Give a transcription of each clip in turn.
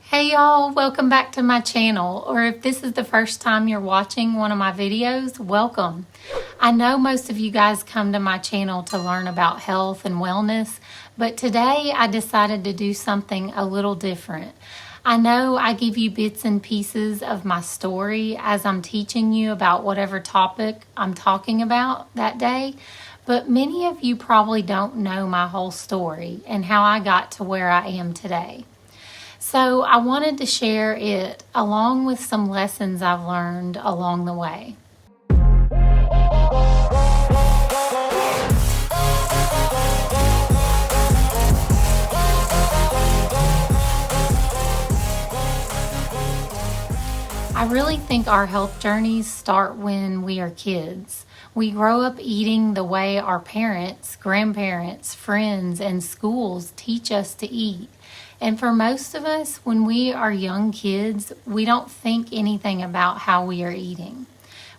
Hey y'all, welcome back to my channel, or if this is the first time you're watching one of my videos, welcome. I know most of you guys come to my channel to learn about health and wellness, but today I decided to do something a little different. I know I give you bits and pieces of my story as I'm teaching you about whatever topic I'm talking about that day, but many of you probably don't know my whole story and how I got to where I am today. So I wanted to share it along with some lessons I've learned along the way. I really think our health journeys start when we are kids. We grow up eating the way our parents, grandparents, friends, and schools teach us to eat. And for most of us, when we are young kids, we don't think anything about how we are eating.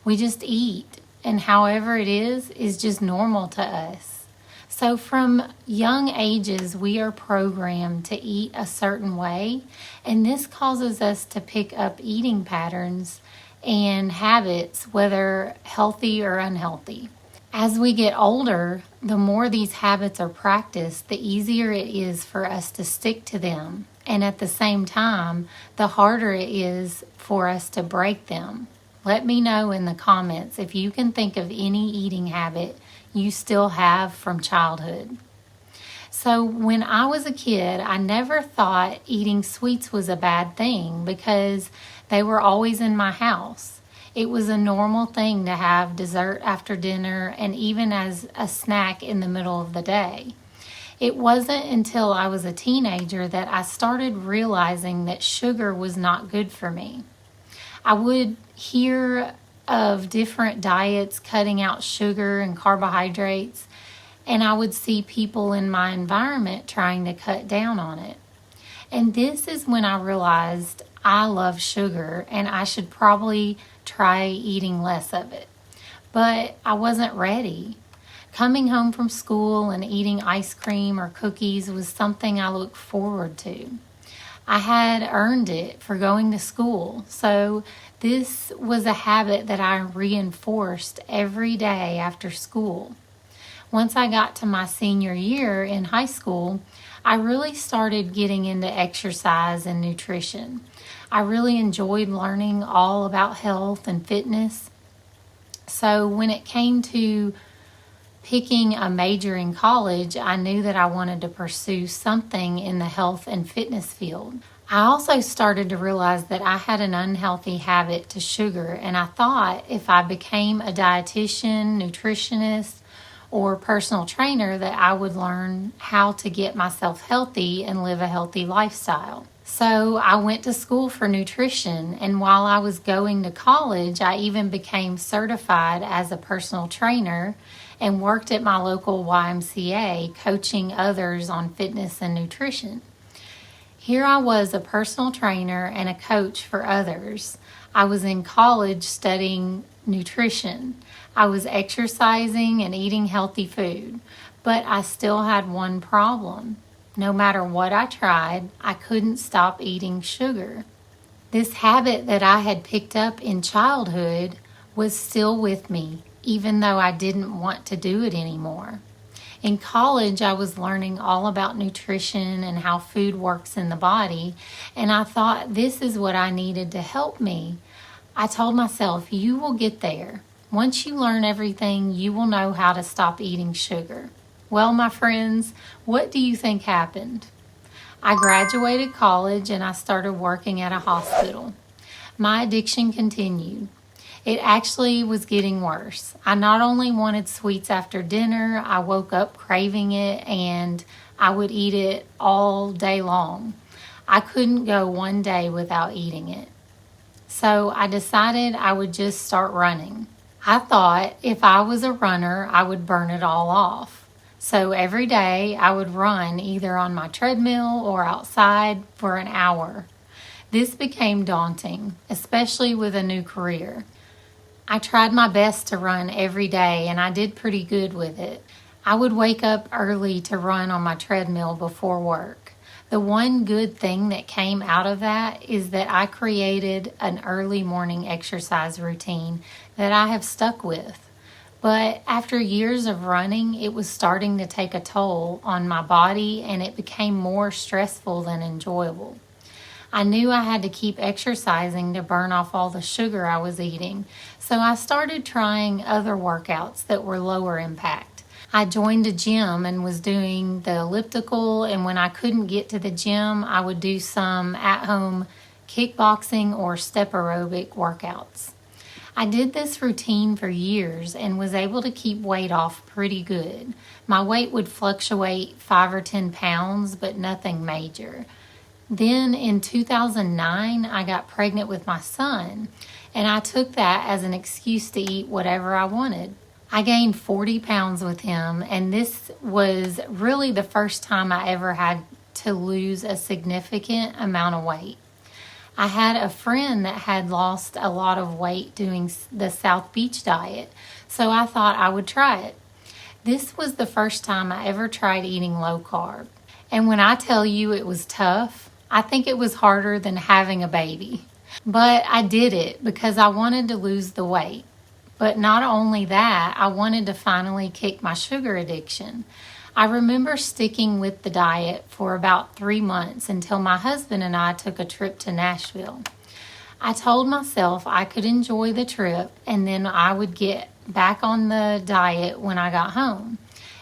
We just eat, and however it is just normal to us. So from young ages, we are programmed to eat a certain way, and this causes us to pick up eating patterns and habits, whether healthy or unhealthy. As we get older, the more these habits are practiced, the easier it is for us to stick to them. And at the same time, the harder it is for us to break them. Let me know in the comments if you can think of any eating habit you still have from childhood. So when I was a kid, I never thought eating sweets was a bad thing because they were always in my house. It was a normal thing to have dessert after dinner and even as a snack in the middle of the day. It wasn't until I was a teenager that I started realizing that sugar was not good for me. I would hear of different diets cutting out sugar and carbohydrates, and I would see people in my environment trying to cut down on it. And this is when I realized I love sugar and I should probably try eating less of it. But I wasn't ready. Coming home from school and eating ice cream or cookies was something I looked forward to. I had earned it for going to school, so this was a habit that I reinforced every day after school. Once I got to my senior year in high school, I really started getting into exercise and nutrition. I really enjoyed learning all about health and fitness. So when it came to picking a major in college, I knew that I wanted to pursue something in the health and fitness field. I also started to realize that I had an unhealthy habit to sugar, and I thought if I became a dietitian, nutritionist, or personal trainer that I would learn how to get myself healthy and live a healthy lifestyle. So I went to school for nutrition, and while I was going to college, I even became certified as a personal trainer and worked at my local YMCA coaching others on fitness and nutrition. Here I was, a personal trainer and a coach for others. I was in college studying nutrition. I was exercising and eating healthy food, but I still had one problem. No matter what I tried, I couldn't stop eating sugar. This habit that I had picked up in childhood was still with me, even though I didn't want to do it anymore. In college, I was learning all about nutrition and how food works in the body, and I thought this is what I needed to help me. I told myself, you will get there. Once you learn everything, you will know how to stop eating sugar. Well, my friends, what do you think happened? I graduated college and I started working at a hospital. My addiction continued. It actually was getting worse. I not only wanted sweets after dinner, I woke up craving it and I would eat it all day long. I couldn't go one day without eating it. So I decided I would just start running. I thought if I was a runner, I would burn it all off. So every day I would run either on my treadmill or outside for an hour. This became daunting, especially with a new career. I tried my best to run every day and I did pretty good with it. I would wake up early to run on my treadmill before work. The one good thing that came out of that is that I created an early morning exercise routine that I have stuck with. But after years of running, it was starting to take a toll on my body and it became more stressful than enjoyable. I knew I had to keep exercising to burn off all the sugar I was eating, so I started trying other workouts that were lower impact. I joined a gym and was doing the elliptical, and when I couldn't get to the gym, I would do some at-home kickboxing or step aerobic workouts. I did this routine for years and was able to keep weight off pretty good. My weight would fluctuate 5 or 10 pounds, but nothing major. Then in 2009, I got pregnant with my son, and I took that as an excuse to eat whatever I wanted. I gained 40 pounds with him, and this was really the first time I ever had to lose a significant amount of weight. I had a friend that had lost a lot of weight doing the South Beach diet, so I thought I would try it. This was the first time I ever tried eating low carb. And when I tell you it was tough, I think it was harder than having a baby. But I did it because I wanted to lose the weight. But not only that, I wanted to finally kick my sugar addiction. I remember sticking with the diet for about 3 months until my husband and I took a trip to Nashville. I told myself I could enjoy the trip and then I would get back on the diet when I got home.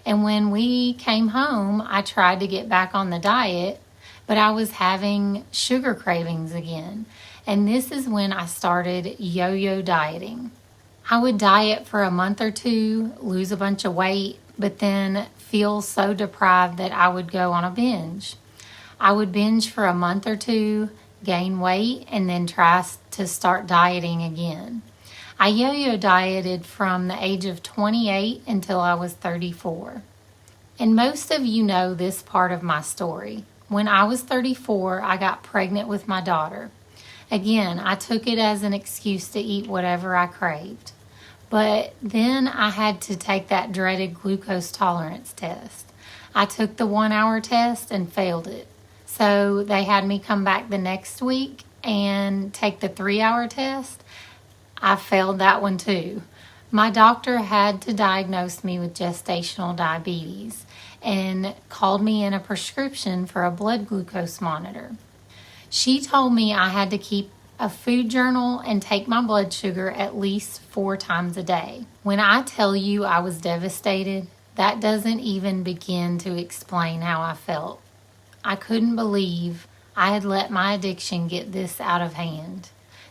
And when we came home, I tried to get back on the diet, but I was having sugar cravings again. And this is when I started yo-yo dieting. I would diet for a month or two, lose a bunch of weight, but then feel so deprived that I would go on a binge. I would binge for a month or two, gain weight, and then try to start dieting again. I yo-yo dieted from the age of 28 until I was 34. And most of you know this part of my story. When I was 34, I got pregnant with my daughter. Again, I took it as an excuse to eat whatever I craved. But then I had to take that dreaded glucose tolerance test. I took the 1-hour test and failed it. So they had me come back the next week and take the 3-hour test. I failed that one too. My doctor had to diagnose me with gestational diabetes and called me in a prescription for a blood glucose monitor. She told me I had to keep a food journal and take my blood sugar at least 4 times a day. When I tell you I was devastated, that doesn't even begin to explain how I felt. I couldn't believe I had let my addiction get this out of hand.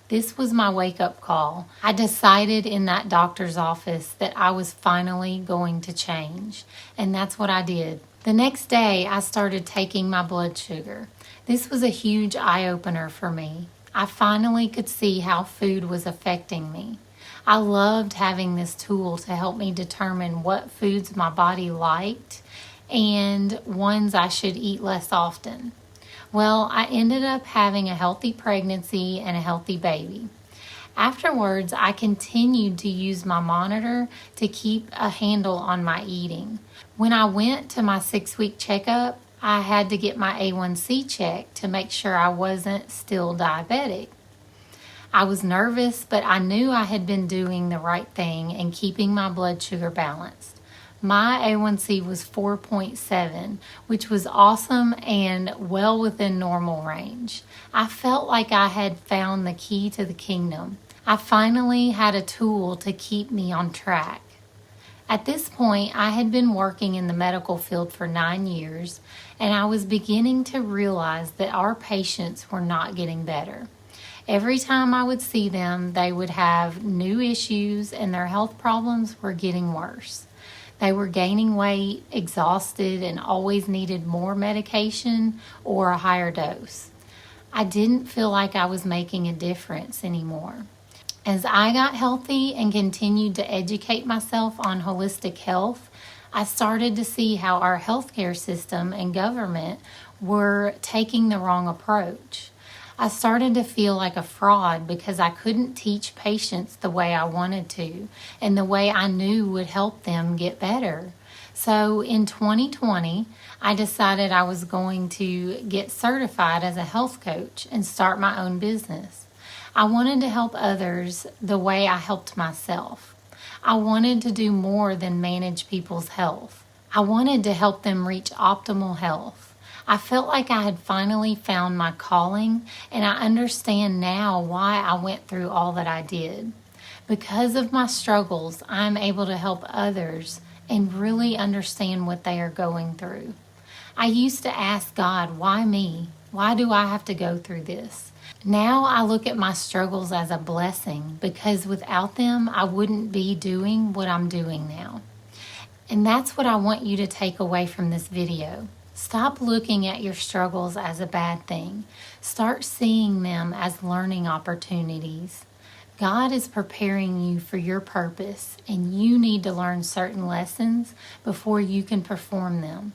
This was my wake-up call. I decided in that doctor's office that I was finally going to change, and that's what I did. The next day, I started taking my blood sugar. This was a huge eye-opener for me. I finally could see how food was affecting me. I loved having this tool to help me determine what foods my body liked and ones I should eat less often. Well, I ended up having a healthy pregnancy and a healthy baby. Afterwards, I continued to use my monitor to keep a handle on my eating. When I went to my 6-week checkup, I had to get my A1C checked to make sure I wasn't still diabetic. I was nervous, but I knew I had been doing the right thing and keeping my blood sugar balanced. My A1C was 4.7, which was awesome and well within normal range. I felt like I had found the key to the kingdom. I finally had a tool to keep me on track. At this point, I had been working in the medical field for 9 years, and I was beginning to realize that our patients were not getting better. Every time I would see them, they would have new issues and their health problems were getting worse. They were gaining weight, exhausted, and always needed more medication or a higher dose. I didn't feel like I was making a difference anymore. As I got healthy and continued to educate myself on holistic health, I started to see how our healthcare system and government were taking the wrong approach. I started to feel like a fraud because I couldn't teach patients the way I wanted to and the way I knew would help them get better. So in 2020, I decided I was going to get certified as a health coach and start my own business. I wanted to help others the way I helped myself. I wanted to do more than manage people's health. I wanted to help them reach optimal health. I felt like I had finally found my calling, and I understand now why I went through all that I did. Because of my struggles, I'm able to help others and really understand what they are going through. I used to ask God, why me? Why do I have to go through this? Now I look at my struggles as a blessing, because without them, I wouldn't be doing what I'm doing now. And that's what I want you to take away from this video. Stop looking at your struggles as a bad thing. Start seeing them as learning opportunities. God is preparing you for your purpose, and you need to learn certain lessons before you can perform them.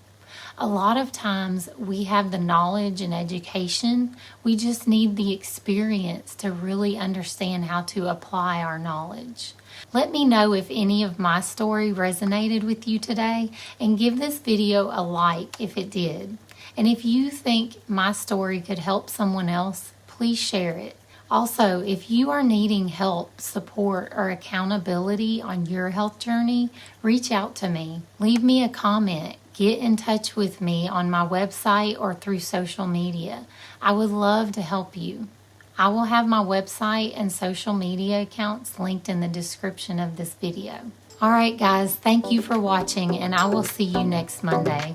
A lot of times we have the knowledge and education, we just need the experience to really understand how to apply our knowledge. Let me know if any of my story resonated with you today, and give this video a like if it did. And if you think my story could help someone else, please share it. Also, if you are needing help, support, or accountability on your health journey, reach out to me. Leave me a comment. Get in touch with me on my website or through social media. I would love to help you. I will have my website and social media accounts linked in the description of this video. All right, guys, thank you for watching, and I will see you next Monday.